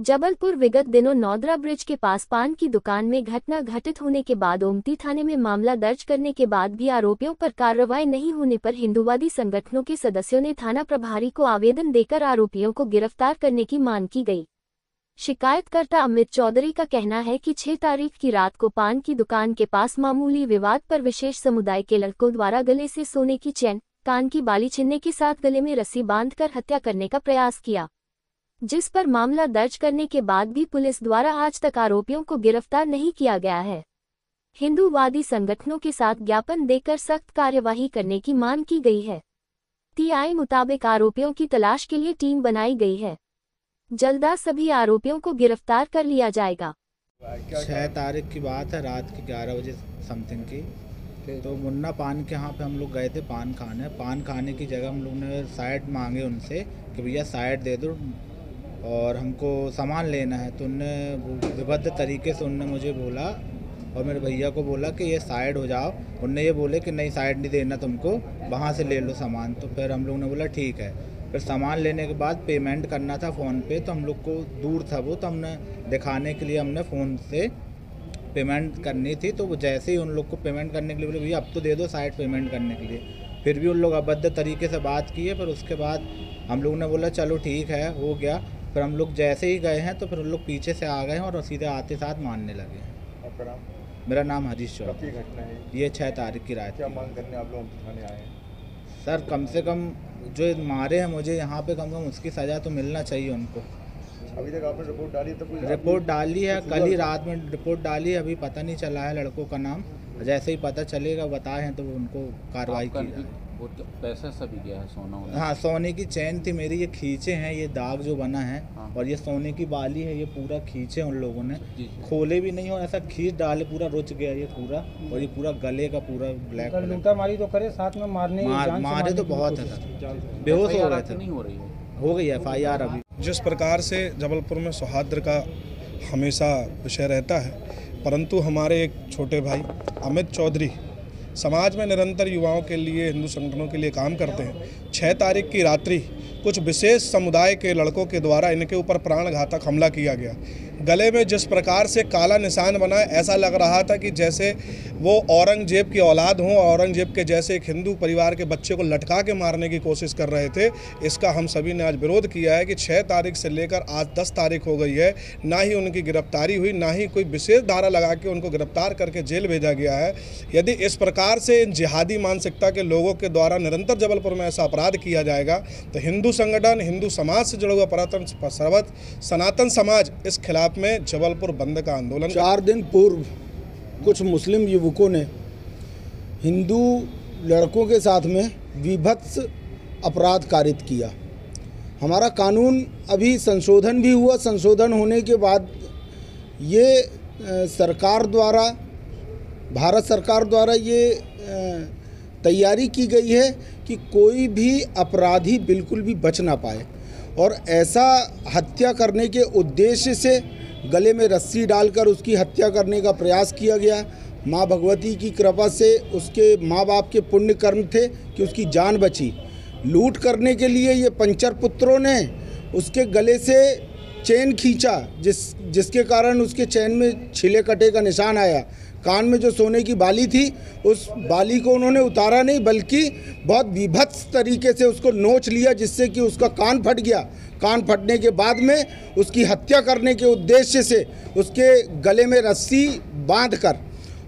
जबलपुर विगत दिनों नौदरा ब्रिज के पास पान की दुकान में घटना घटित होने के बाद ओमती थाने में मामला दर्ज करने के बाद भी आरोपियों पर कार्रवाई नहीं होने पर हिंदूवादी संगठनों के सदस्यों ने थाना प्रभारी को आवेदन देकर आरोपियों को गिरफ्तार करने की मांग की गई। शिकायतकर्ता अमित चौधरी का कहना है कि 6 तारीख की रात को पान की दुकान के पास मामूली विवाद पर विशेष समुदाय के लड़कों द्वारा गले से सोने की चैन, कान की बाली छीनने के साथ गले में रस्सी बांधकर हत्या करने का प्रयास किया, जिस पर मामला दर्ज करने के बाद भी पुलिस द्वारा आज तक आरोपियों को गिरफ्तार नहीं किया गया है। हिंदूवादी संगठनों के साथ ज्ञापन देकर सख्त कार्यवाही करने की मांग की गई है। टीआई मुताबिक आरोपियों की तलाश के लिए टीम बनाई गई है। जल्द सभी आरोपियों को गिरफ्तार कर लिया जाएगा। 6 तारीख की बात है, रात की 11 बजे समथिंग की। तो मुन्ना पान के यहाँ पे हम लोग गए थे पान खाने। पान खाने की जगह हम लोग ने साइड मांगे उनसे कि भैया साइड दे दो और हमको सामान लेना है। तो उनने विभद्र तरीके से उनने मुझे बोला और मेरे भैया को बोला कि ये साइड हो जाओ। उनने ये बोले कि नहीं साइड नहीं देना तुमको, वहाँ से ले लो सामान। तो फिर हम लोग ने बोला ठीक है। फिर सामान लेने के बाद पेमेंट करना था फ़ोन पे, तो हम लोग को दूर था वो, तो हमने दिखाने के लिए हमने फ़ोन से पेमेंट करनी थी। तो वो जैसे ही उन लोग को पेमेंट करने के लिए बोले भैया अब तो दे दो साइड पेमेंट करने के लिए। फिर भी उन लोग अभद्र तरीके से बात किए। फिर उसके बाद हम लोग ने बोला चलो ठीक है, हो गया। फिर हम लोग जैसे ही गए हैं तो फिर उन लोग पीछे से आ गए हैं और सीधे आते साथ मारने लगे हैं। आपका नाम? मेरा नाम हरीश चौधरी। घटना है ये 6 तारीख की रात। क्या मांग करने आप लोग थाने आए हैं? सर कम से कम जो मारे हैं मुझे यहाँ पे कम से कम उसकी सज़ा तो मिलना चाहिए उनको। अभी तक आपने रिपोर्ट डाली? तो कोई रिपोर्ट डाली है, कल ही रात में रिपोर्ट डाली है। अभी पता नहीं चला है लड़कों का नाम। जैसे ही पता चलेगा बताए हैं तो उनको कार्रवाई की जाए। पैसा सभी गया है, सोना? हाँ, सोने की चैन थी मेरी, ये खींचे हैं, ये दाग जो बना है। हाँ। और ये सोने की बाली है, ये पूरा खींचे उन लोगों ने। खोले भी नहीं और ऐसा खींच डाले, पूरा रुच गया ये पूरा। और ये पूरा गले का पूरा ब्लैक। लूटा मारी तो करे, साथ में मारे तो बहुत है सर, बेहोश हो गए थे। नहीं हो रही है, हो गई FIR अभी। जिस प्रकार से जबलपुर में सौहार्द का हमेशा विषय रहता है, परंतु हमारे एक छोटे भाई अमित चौधरी समाज में निरंतर युवाओं के लिए, हिंदू संगठनों के लिए काम करते हैं। 6 तारीख की रात्रि कुछ विशेष समुदाय के लड़कों के द्वारा इनके ऊपर प्राणघातक हमला किया गया। गले में जिस प्रकार से काला निशान बना है, ऐसा लग रहा था कि जैसे वो औरंगजेब की औलाद हों, औरंगजेब के जैसे एक हिंदू परिवार के बच्चे को लटका के मारने की कोशिश कर रहे थे। इसका हम सभी ने आज विरोध किया है कि 6 तारीख से लेकर आज 10 तारीख हो गई है, ना ही उनकी गिरफ्तारी हुई, ना ही कोई विशेष धारा लगा के उनको गिरफ्तार करके जेल भेजा गया है। यदि इस प्रकार से इन जिहादी मानसिकता के लोगों के द्वारा निरंतर जबलपुर में ऐसा अपराध किया जाएगा तो हिंदू संगठन, हिंदू समाज से जुड़ा हुआ सनातन समाज इस खिलाफ में जबलपुर बंद का आंदोलन। 4 दिन पूर्व कुछ मुस्लिम युवकों ने हिंदू लड़कों के साथ में विभत्स अपराध कारित किया। हमारा कानून अभी संशोधन भी हुआ। संशोधन होने के बाद ये सरकार द्वारा, भारत सरकार द्वारा ये तैयारी की गई है कि कोई भी अपराधी बिल्कुल भी बच ना पाए। और ऐसा हत्या करने के उद्देश्य से गले में रस्सी डालकर उसकी हत्या करने का प्रयास किया गया। माँ भगवती की कृपा से उसके माँ बाप के पुण्य कर्म थे कि उसकी जान बची। लूट करने के लिए ये पंचर पुत्रों ने उसके गले से चैन खींचा, जिसके कारण उसके चैन में छिले कटे का निशान आया। कान में जो सोने की बाली थी, उस बाली को उन्होंने उतारा नहीं, बल्कि बहुत विभत्स तरीके से उसको नोच लिया, जिससे कि उसका कान फट गया। कान फटने के बाद में उसकी हत्या करने के उद्देश्य से उसके गले में रस्सी बांधकर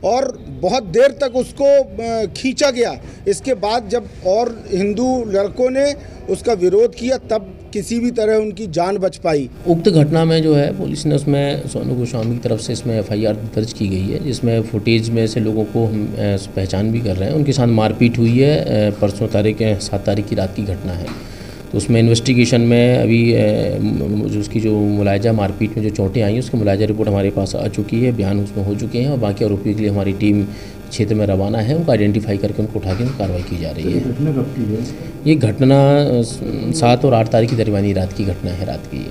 और बहुत देर तक उसको खींचा गया। इसके बाद जब और हिंदू लड़कों ने उसका विरोध किया, तब किसी भी तरह उनकी जान बच पाई। उक्त घटना में जो है पुलिस ने उसमें सोनू गोस्वामी की तरफ से इसमें FIR दर्ज की गई है, जिसमें फुटेज में से लोगों को हम पहचान भी कर रहे हैं। उनके साथ मारपीट हुई है। परसों 7 तारीख की रात की घटना है। तो उसमें इन्वेस्टिगेशन में अभी जो उसकी जो मुलायजा मारपीट में जो चोटें आई हैं, उसकी मुलायजा रिपोर्ट हमारे पास आ चुकी है, बयान उसमें हो चुके हैं और बाकी आरोपियों के लिए हमारी टीम क्षेत्र में रवाना है। उनको आइडेंटिफाई करके उनको उठा के कार्रवाई की जा रही है। घटना कब की है? ये घटना 7 और 8 तारीख की दरमियानी रात की घटना है, रात की है।